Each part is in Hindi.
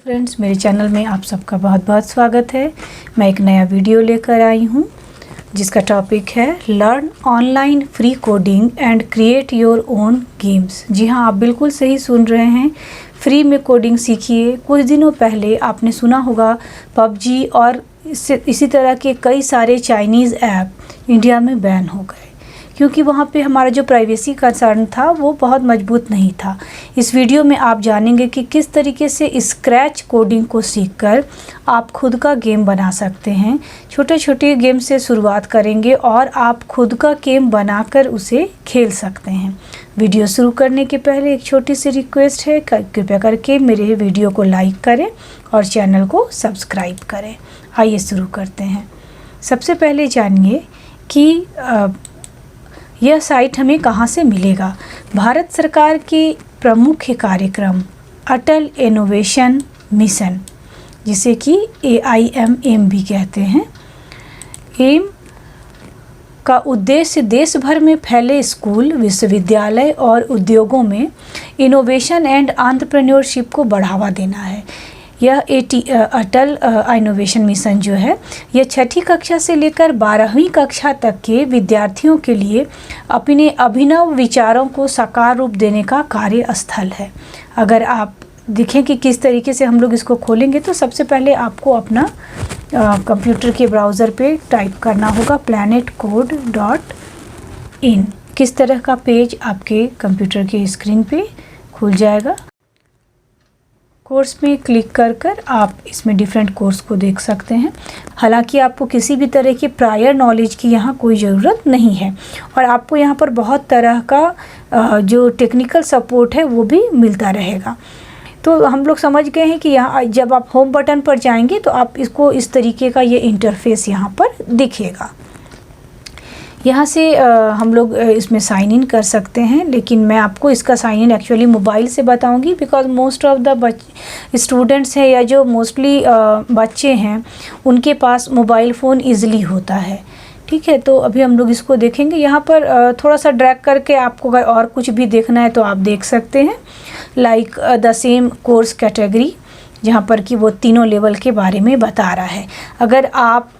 फ्रेंड्स, मेरे चैनल में आप सबका बहुत बहुत स्वागत है। मैं एक नया वीडियो लेकर आई हूँ जिसका टॉपिक है learn online free coding and create your own games. जी हाँ, आप बिल्कुल सही सुन रहे हैं, फ्री में कोडिंग सीखिए। कुछ दिनों पहले आपने सुना होगा पबजी और इसी तरह के कई सारे चाइनीज़ ऐप इंडिया में बैन हो गए क्योंकि वहाँ पे हमारा जो प्राइवेसी कंसर्न था वो बहुत मजबूत नहीं था। इस वीडियो में आप जानेंगे कि किस तरीके से स्क्रैच कोडिंग को सीखकर आप खुद का गेम बना सकते हैं। छोटे छोटे गेम से शुरुआत करेंगे और आप खुद का गेम बनाकर उसे खेल सकते हैं। वीडियो शुरू करने के पहले एक छोटी सी रिक्वेस्ट है, कृपया करके मेरे वीडियो को लाइक करें और चैनल को सब्सक्राइब करें। आइए शुरू करते हैं। सबसे पहले जानिए कि यह साइट हमें कहाँ से मिलेगा। भारत सरकार के प्रमुख कार्यक्रम अटल इनोवेशन मिशन, जिसे कि AIMM भी कहते हैं, एम का उद्देश्य देश भर में फैले स्कूल, विश्वविद्यालय और उद्योगों में इनोवेशन एंड एंटरप्रेन्योरशिप को बढ़ावा देना है। यह अटल इनोवेशन मिशन जो है, यह 6ठी कक्षा से लेकर 12वीं कक्षा तक के विद्यार्थियों के लिए अपने अभिनव विचारों को साकार रूप देने का कार्यस्थल है। अगर आप देखें कि किस तरीके से हम लोग इसको खोलेंगे, तो सबसे पहले आपको अपना कंप्यूटर के ब्राउज़र पे टाइप करना होगा planetcode.in। किस तरह का पेज आपके कंप्यूटर के स्क्रीन पे खुल जाएगा। कोर्स में क्लिक कर आप इसमें डिफरेंट कोर्स को देख सकते हैं। हालांकि आपको किसी भी तरह की प्रायर नॉलेज की यहाँ कोई ज़रूरत नहीं है और आपको यहाँ पर बहुत तरह का जो टेक्निकल सपोर्ट है वो भी मिलता रहेगा। तो हम लोग समझ गए हैं कि यहाँ जब आप होम बटन पर जाएंगे तो आप इसको इस तरीके का ये इंटरफेस यहाँ पर दिखेगा। यहाँ से हम लोग इसमें साइन इन कर सकते हैं, लेकिन मैं आपको इसका साइन इन एक्चुअली मोबाइल से बताऊंगी because most of the students हैं या जो मोस्टली बच्चे हैं उनके पास मोबाइल फ़ोन ईज़िली होता है। ठीक है, तो अभी हम लोग इसको देखेंगे। यहाँ पर थोड़ा सा ड्रैग करके आपको अगर और कुछ भी देखना है तो आप देख सकते हैं, like the same course category, जहाँ पर कि वो तीनों लेवल के बारे में बता रहा है। अगर आप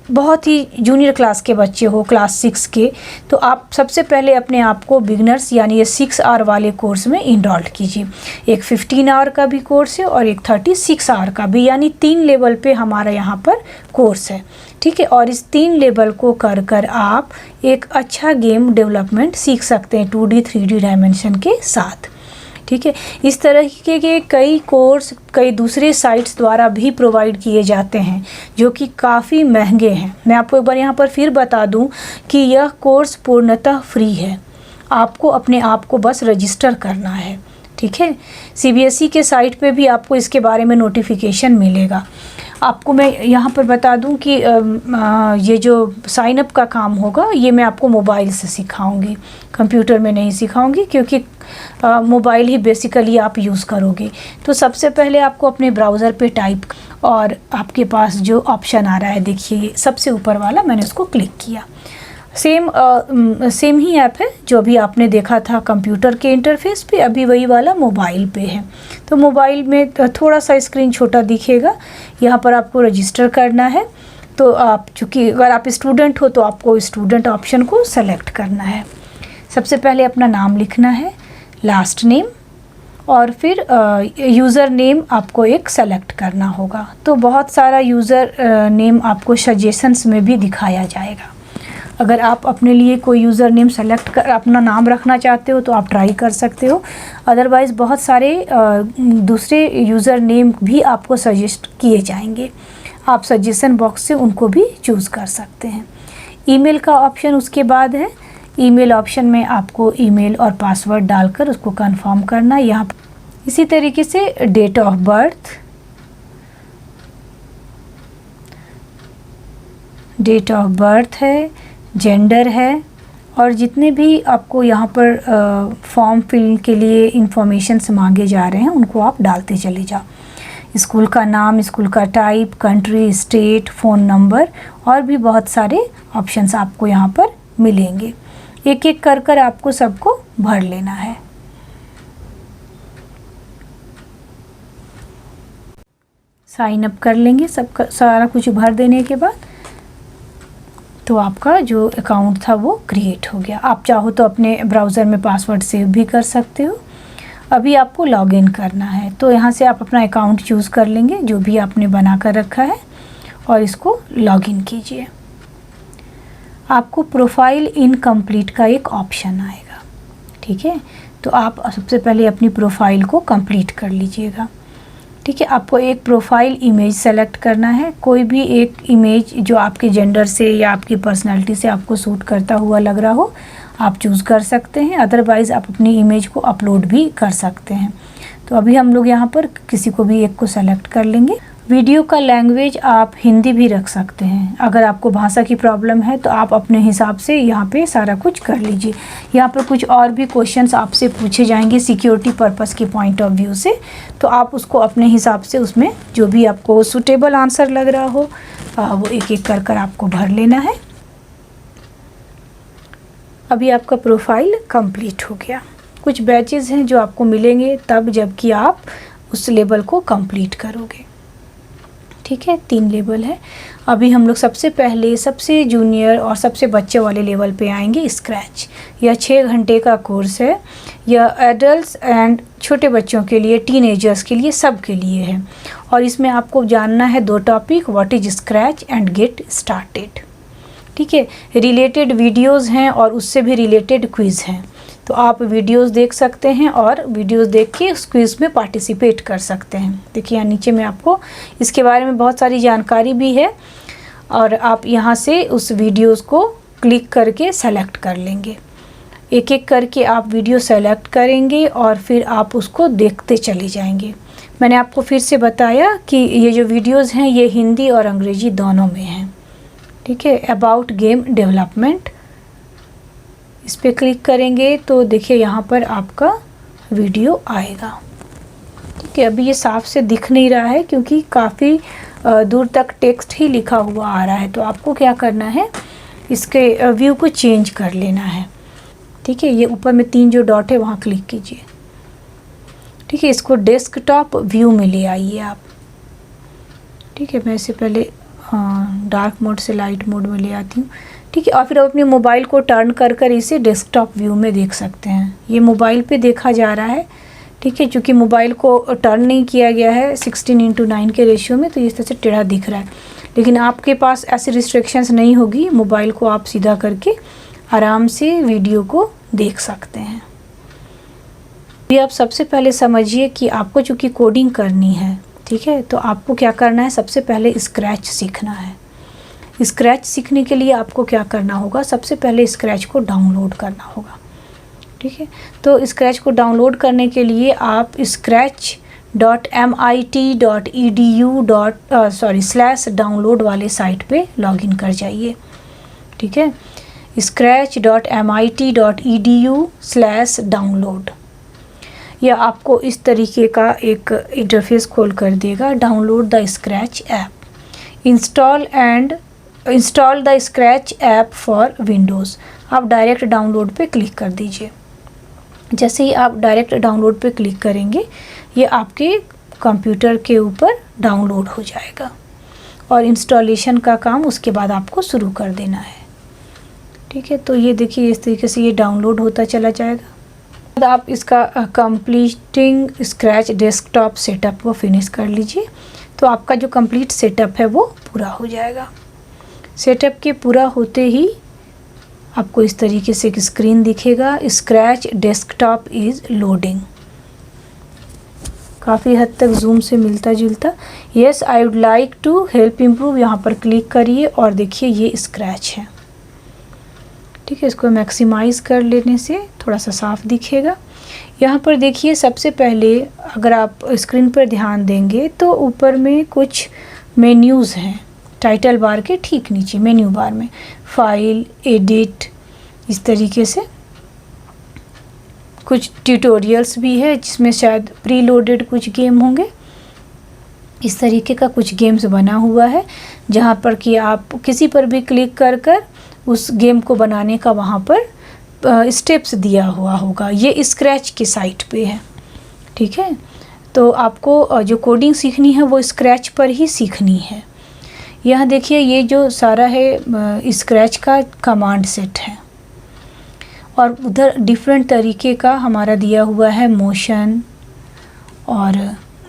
बहुत ही जूनियर क्लास के बच्चे हो, क्लास 6 के, तो आप सबसे पहले अपने आप को बिगनर्स यानी ये 6 आवर वाले कोर्स में इनरोल कीजिए। एक 15 आवर का भी कोर्स है और एक 36 आवर का भी, यानी 3 लेवल पे हमारा यहाँ पर कोर्स है। ठीक है, और इस 3 लेवल को कर आप एक अच्छा गेम डेवलपमेंट सीख सकते हैं 2D 3D डायमेंशन के साथ। ठीक है, इस तरह के कई कोर्स कई दूसरे साइट्स द्वारा भी प्रोवाइड किए जाते हैं जो कि काफ़ी महंगे हैं। मैं आपको एक बार यहाँ पर फिर बता दूं कि यह कोर्स पूर्णतः फ्री है, आपको अपने आप को बस रजिस्टर करना है। ठीक है, CBSE के साइट पे भी आपको इसके बारे में नोटिफिकेशन मिलेगा। आपको मैं यहाँ पर बता दूं कि ये जो साइन अप का काम होगा ये मैं आपको मोबाइल से सिखाऊंगी, कंप्यूटर में नहीं सिखाऊंगी क्योंकि मोबाइल ही बेसिकली आप यूज़ करोगे। तो सबसे पहले आपको अपने ब्राउज़र पे टाइप और आपके पास जो ऑप्शन आ रहा है, देखिए सबसे ऊपर वाला, मैंने उसको क्लिक किया। सेम ही ऐप है जो अभी आपने देखा था कंप्यूटर के इंटरफेस पे, अभी वही वाला मोबाइल पे है। तो मोबाइल में थोड़ा सा स्क्रीन छोटा दिखेगा, यहाँ पर आपको रजिस्टर करना है। तो आप चूँकि अगर आप स्टूडेंट हो तो आपको स्टूडेंट ऑप्शन को सेलेक्ट करना है। सबसे पहले अपना नाम लिखना है, लास्ट नेम, और फिर यूज़र नेम आपको एक सेलेक्ट करना होगा। तो बहुत सारा यूज़र नेम आपको सजेशंस में भी दिखाया जाएगा। अगर आप अपने लिए कोई यूज़र नेम सेलेक्ट कर अपना नाम रखना चाहते हो तो आप ट्राई कर सकते हो, अदरवाइज़ बहुत सारे दूसरे यूज़र नेम भी आपको सजेस्ट किए जाएंगे। आप सजेशन बॉक्स से उनको भी चूज़ कर सकते हैं। ईमेल का ऑप्शन उसके बाद है। ईमेल ऑप्शन में आपको ईमेल और पासवर्ड डालकर उसको कंफर्म करना। यहाँ इसी तरीके से डेट ऑफ बर्थ है, जेंडर है, और जितने भी आपको यहाँ पर फॉर्म फिल के लिए इंफॉर्मेशंस मांगे जा रहे हैं उनको आप डालते चले जाओ। स्कूल का नाम, स्कूल का type, country, state, phone number और भी बहुत सारे ऑप्शंस आपको यहाँ पर मिलेंगे। एक एक कर आपको सबको भर लेना है। साइन अप कर लेंगे। सब सारा कुछ भर देने के बाद तो आपका जो अकाउंट था वो क्रिएट हो गया। आप चाहो तो अपने ब्राउज़र में पासवर्ड सेव भी कर सकते हो। अभी आपको लॉगिन करना है, तो यहाँ से आप अपना अकाउंट चूज़ कर लेंगे जो भी आपने बना कर रखा है और इसको लॉगिन कीजिए। आपको प्रोफाइल इनकम्प्लीट का एक ऑप्शन आएगा, ठीक है। तो आप सबसे पहले अपनी प्रोफाइल को कंप्लीट कर लीजिएगा, ठीक है। आपको एक प्रोफाइल इमेज सेलेक्ट करना है, कोई भी एक इमेज जो आपके जेंडर से या आपकी पर्सनालिटी से आपको सूट करता हुआ लग रहा हो आप चूज़ कर सकते हैं। अदरवाइज़ आप अपनी इमेज को अपलोड भी कर सकते हैं। तो अभी हम लोग यहाँ पर किसी को भी एक को सेलेक्ट कर लेंगे। वीडियो का लैंग्वेज आप हिंदी भी रख सकते हैं। अगर आपको भाषा की प्रॉब्लम है तो आप अपने हिसाब से यहाँ पे सारा कुछ कर लीजिए। यहाँ पर कुछ और भी क्वेश्चंस आपसे पूछे जाएंगे सिक्योरिटी पर्पस के पॉइंट ऑफ व्यू से, तो आप उसको अपने हिसाब से उसमें जो भी आपको सूटेबल आंसर लग रहा हो वो एक एक कर आपको भर लेना है। अभी आपका प्रोफाइल कंप्लीट हो गया। कुछ बैचेस हैं जो आपको मिलेंगे तब जबकि आप उस लेवल को कंप्लीट करोगे, ठीक है। 3 लेवल है। अभी हम लोग सबसे पहले सबसे जूनियर और सबसे बच्चे वाले लेवल पे आएंगे। स्क्रैच यह 6 घंटे का कोर्स है। यह एडल्ट्स एंड छोटे बच्चों के लिए, टीनेजर्स के लिए, सब के लिए है। और इसमें आपको जानना है 2 topic, what is scratch and get started, ठीक है। रिलेटेड वीडियोस हैं और उससे भी रिलेटेड क्विज़ हैं, तो आप वीडियोस देख सकते हैं और वीडियोस देख के उस क्विज़ में पार्टिसिपेट कर सकते हैं। देखिए यहाँ नीचे में आपको इसके बारे में बहुत सारी जानकारी भी है और आप यहाँ से उस वीडियोस को क्लिक करके सेलेक्ट कर लेंगे। एक एक करके आप वीडियो सेलेक्ट करेंगे और फिर आप उसको देखते चले जाएंगे। मैंने आपको फिर से बताया कि ये जो वीडियोज़ हैं ये हिंदी और अंग्रेजी दोनों में हैं, ठीक है। अबाउट गेम डेवलपमेंट, इस पर क्लिक करेंगे तो देखिए यहाँ पर आपका वीडियो आएगा, ठीक है। अभी ये साफ से दिख नहीं रहा है क्योंकि काफ़ी दूर तक टेक्स्ट ही लिखा हुआ आ रहा है। तो आपको क्या करना है, इसके व्यू को चेंज कर लेना है, ठीक है। ये ऊपर में 3 जो डॉट है वहाँ क्लिक कीजिए, ठीक है। इसको डेस्कटॉप व्यू में ले आइए आप, ठीक है। मैं इससे पहले डार्क मोड से लाइट मोड में ले आती हूँ, ठीक है। और फिर आप अपने मोबाइल को टर्न कर इसे डेस्कटॉप व्यू में देख सकते हैं। ये मोबाइल पे देखा जा रहा है, ठीक है। क्योंकि मोबाइल को टर्न नहीं किया गया है 16:9 के रेशियो में, तो इस तरह से टेढ़ा दिख रहा है। लेकिन आपके पास ऐसी रिस्ट्रिक्शंस नहीं होगी, मोबाइल को आप सीधा करके आराम से वीडियो को देख सकते हैं। अभी आप सबसे पहले समझिए कि आपको चूँकि कोडिंग करनी है, ठीक है, तो आपको क्या करना है, सबसे पहले स्क्रैच सीखना है। स्क्रैच सीखने के लिए आपको क्या करना होगा, सबसे पहले स्क्रैच को डाउनलोड करना होगा, ठीक है। तो स्क्रैच को डाउनलोड करने के लिए आप scratch.mit.edu/download वाले साइट पे लॉगिन कर जाइए, ठीक है। scratch.mit.edu/download यह आपको इस तरीके का एक इंटरफेस खोल कर देगा। Download the scratch app, install the scratch app for Windows. आप डायरेक्ट डाउनलोड पे क्लिक कर दीजिए। जैसे ही आप डायरेक्ट डाउनलोड पे क्लिक करेंगे ये आपके कंप्यूटर के ऊपर डाउनलोड हो जाएगा और इंस्टॉलेशन का काम उसके बाद आपको शुरू कर देना है, ठीक है। तो ये देखिए इस तरीके से ये डाउनलोड होता चला जाएगा। आप इसका कंप्लीटिंग स्क्रैच डेस्कटॉप सेटअप को फिनिश कर लीजिए, तो आपका जो कंप्लीट सेटअप है वो पूरा हो जाएगा। सेटअप के पूरा होते ही आपको इस तरीके से एक स्क्रीन दिखेगा, स्क्रैच डेस्कटॉप इज़ लोडिंग। काफ़ी हद तक जूम से मिलता जुलता। Yes I would like to help improve, यहाँ पर क्लिक करिए और देखिए ये स्क्रैच है, ठीक है। इसको मैक्सिमाइज़ कर लेने से थोड़ा सा साफ दिखेगा। यहाँ पर देखिए सबसे पहले अगर आप स्क्रीन पर ध्यान देंगे तो ऊपर में कुछ मेन्यूज़ हैं, टाइटल बार के ठीक नीचे मेन्यू बार में फाइल, एडिट, इस तरीके से कुछ ट्यूटोरियल्स भी है जिसमें शायद प्री लोडेड कुछ गेम होंगे। इस तरीके का कुछ गेम्स बना हुआ है जहाँ पर कि आप किसी पर भी क्लिक कर उस गेम को बनाने का वहाँ पर स्टेप्स दिया हुआ होगा। ये स्क्रैच की साइट पे है, ठीक है। तो आपको जो कोडिंग सीखनी है वो स्क्रैच पर ही सीखनी है। यहाँ देखिए ये जो सारा है स्क्रैच का कमांड सेट है और उधर डिफरेंट तरीके का हमारा दिया हुआ है मोशन और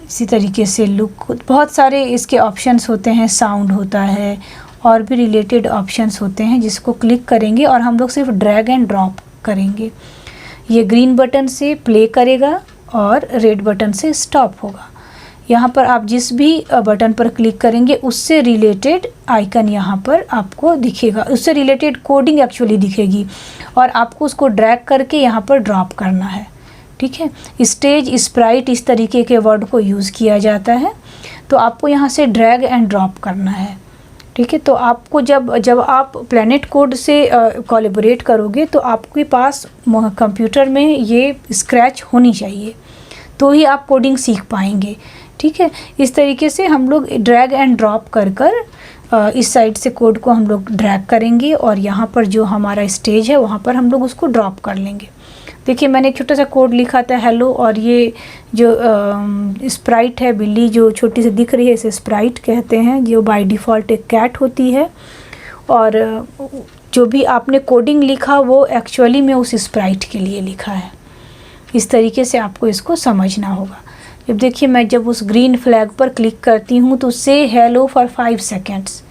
इसी तरीके से लुक, बहुत सारे इसके ऑप्शंस होते हैं, साउंड होता है और भी रिलेटेड ऑप्शंस होते हैं जिसको क्लिक करेंगे और हम लोग सिर्फ ड्रैग एंड ड्रॉप करेंगे। ये ग्रीन बटन से प्ले करेगा और रेड बटन से स्टॉप होगा। यहाँ पर आप जिस भी बटन पर क्लिक करेंगे उससे रिलेटेड आइकन यहाँ पर आपको दिखेगा, उससे रिलेटेड कोडिंग एक्चुअली दिखेगी और आपको उसको ड्रैग करके यहाँ पर ड्रॉप करना है। ठीक है, स्टेज, स्प्राइट, इस तरीके के वर्ड को यूज़ किया जाता है। तो आपको यहाँ से ड्रैग एंड ड्रॉप करना है। ठीक है, तो आपको जब आप प्लैनेट कोड से कोलैबोरेट करोगे तो आपके पास कंप्यूटर में ये स्क्रैच होनी चाहिए, तो ही आप कोडिंग सीख पाएंगे। ठीक है, इस तरीके से हम लोग ड्रैग एंड ड्रॉप कर इस साइड से कोड को हम लोग ड्रैग करेंगे और यहाँ पर जो हमारा स्टेज है वहाँ पर हम लोग उसको ड्रॉप कर लेंगे। देखिए मैंने एक छोटा सा कोड लिखा था हेलो, और ये जो स्प्राइट है, बिल्ली जो छोटी सी दिख रही है, इसे स्प्राइट कहते हैं, जो बाय डिफ़ॉल्ट एक कैट होती है। और जो भी आपने कोडिंग लिखा वो एक्चुअली में उस स्प्राइट के लिए लिखा है। इस तरीके से आपको इसको समझना होगा। जब देखिए मैं जब उस ग्रीन फ्लैग पर क्लिक करती हूँ तो से hello for 5 seconds,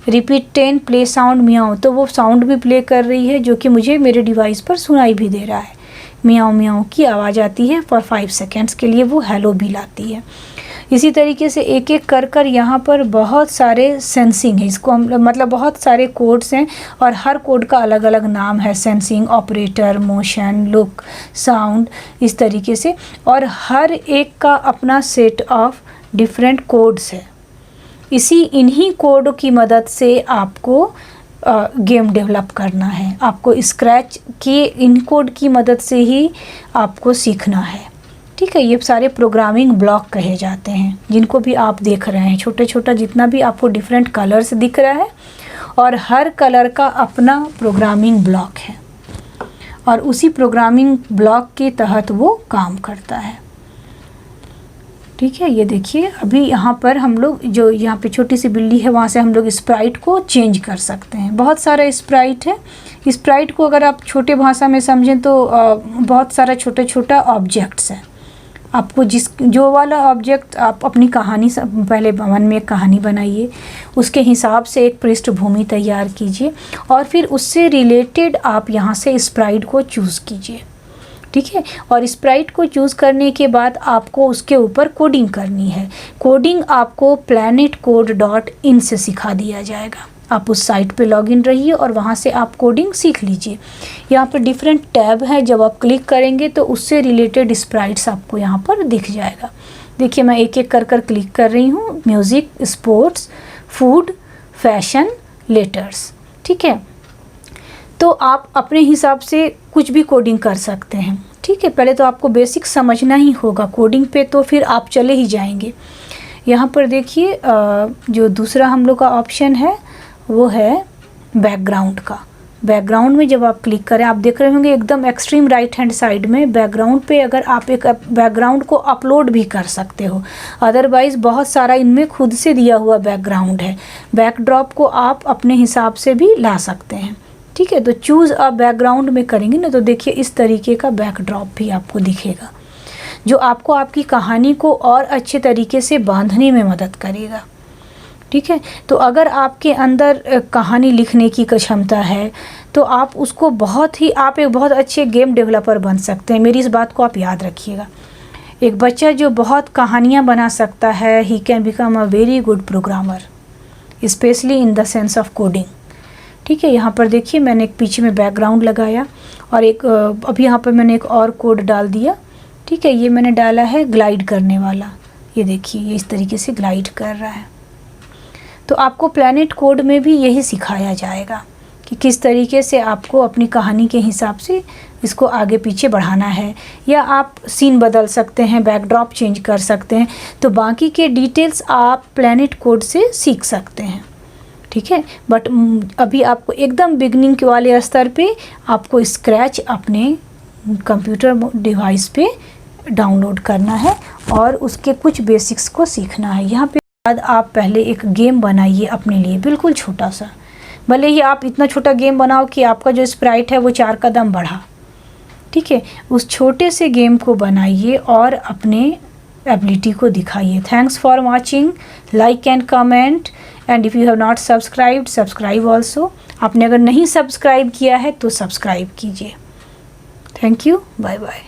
repeat 10, play sound Miao, तो वो साउंड भी प्ले कर रही है जो कि मुझे मेरे डिवाइस पर सुनाई भी दे रहा है। मियाओ मियाओ की आवाज़ आती है फॉर 5 सेकेंड्स के लिए, वो हेलो भी लाती है। इसी तरीके से एक एक कर यहाँ पर बहुत सारे सेंसिंग है, इसको हम मतलब बहुत सारे कोड्स हैं और हर कोड का अलग अलग नाम है, sensing, operator, motion, look, sound, इस तरीके से, और हर एक का अपना सेट ऑफ डिफरेंट कोड्स है। इन्हीं कोड की मदद से आपको गेम डेवलप करना है, आपको स्क्रैच के इन कोड की मदद से ही आपको सीखना है। ठीक है, ये सारे प्रोग्रामिंग ब्लॉक कहे जाते हैं जिनको भी आप देख रहे हैं, छोटे छोटा जितना भी आपको डिफरेंट कलर्स दिख रहा है, और हर कलर का अपना प्रोग्रामिंग ब्लॉक है और उसी प्रोग्रामिंग ब्लॉक के तहत वो काम करता है। ठीक है, ये देखिए अभी यहाँ पर हम लोग जो यहाँ पे छोटी सी बिल्ली है वहाँ से हम लोग स्प्राइट को चेंज कर सकते हैं। बहुत सारा स्प्राइट है। स्प्राइट को अगर आप छोटे भाषा में समझें तो बहुत सारा छोटा छोटा ऑब्जेक्ट्स है। आपको जो वाला ऑब्जेक्ट आप अपनी कहानी पहले मन में एक कहानी बनाइए, उसके हिसाब से एक पृष्ठभूमि तैयार कीजिए और फिर उससे रिलेटेड आप यहाँ से स्प्राइट को चूज़ कीजिए। ठीक है, और स्प्राइट को चूज़ करने के बाद आपको उसके ऊपर कोडिंग करनी है। कोडिंग आपको planetcode.in से सिखा दिया जाएगा। आप उस साइट पे लॉगिन रहिए और वहाँ से आप कोडिंग सीख लीजिए। यहाँ पर डिफरेंट टैब है, जब आप क्लिक करेंगे तो उससे रिलेटेड स्प्राइट्स आपको यहाँ पर दिख जाएगा। देखिए मैं एक एक कर क्लिक कर रही हूँ, music, sports, food, fashion, letters. ठीक है, तो आप अपने हिसाब से कुछ भी कोडिंग कर सकते हैं। ठीक है, पहले तो आपको बेसिक समझना ही होगा कोडिंग पे, तो फिर आप चले ही जाएंगे। यहाँ पर देखिए जो दूसरा हम लोग का ऑप्शन है वो है बैकग्राउंड का। बैकग्राउंड में जब आप क्लिक करें, आप देख रहे होंगे एकदम एक्सट्रीम राइट हैंड साइड में बैकग्राउंड पे, अगर आप एक बैकग्राउंड को अपलोड भी कर सकते हो। अदरवाइज़ बहुत सारा इनमें खुद से दिया हुआ बैकग्राउंड है। बैकड्रॉप को आप अपने हिसाब से भी ला सकते हैं। ठीक है, तो चूज़ अ बैकग्राउंड में करेंगे ना तो देखिए इस तरीके का बैकड्रॉप भी आपको दिखेगा, जो आपको आपकी कहानी को और अच्छे तरीके से बांधने में मदद करेगा। ठीक है, तो अगर आपके अंदर कहानी लिखने की क्षमता है तो आप उसको आप एक बहुत अच्छे गेम डेवलपर बन सकते हैं। मेरी इस बात को आप याद रखिएगा। एक बच्चा जो बहुत कहानियाँ बना सकता है, he can become a very good programmer, specially in the sense of coding. ठीक है, यहाँ पर देखिए मैंने एक पीछे में बैकग्राउंड लगाया और एक अभी यहाँ पर मैंने एक और कोड डाल दिया। ठीक है, ये मैंने डाला है ग्लाइड करने वाला। ये देखिए ये इस तरीके से ग्लाइड कर रहा है। तो आपको प्लैनेट कोड में भी यही सिखाया जाएगा कि किस तरीके से आपको अपनी कहानी के हिसाब से इसको आगे पीछे बढ़ाना है, या आप सीन बदल सकते हैं, बैकड्रॉप चेंज कर सकते हैं। तो बाकी के डिटेल्स आप प्लैनेट कोड से सीख सकते हैं। ठीक है, बट अभी आपको एकदम बिगनिंग के वाले स्तर पे आपको स्क्रैच अपने कंप्यूटर डिवाइस पे डाउनलोड करना है और उसके कुछ बेसिक्स को सीखना है। यहाँ पे बाद आप पहले एक गेम बनाइए अपने लिए, बिल्कुल छोटा सा, भले ही आप इतना छोटा गेम बनाओ कि आपका जो स्प्राइट है वो 4 कदम बढ़ा, ठीक है। उस छोटे से गेम को बनाइए और अपने एबिलिटी को दिखाइए। Thanks for watching, like and comment, and if you have not subscribed, subscribe also. आपने अगर नहीं सब्सक्राइब किया है तो सब्सक्राइब कीजिए। Thank you, bye bye.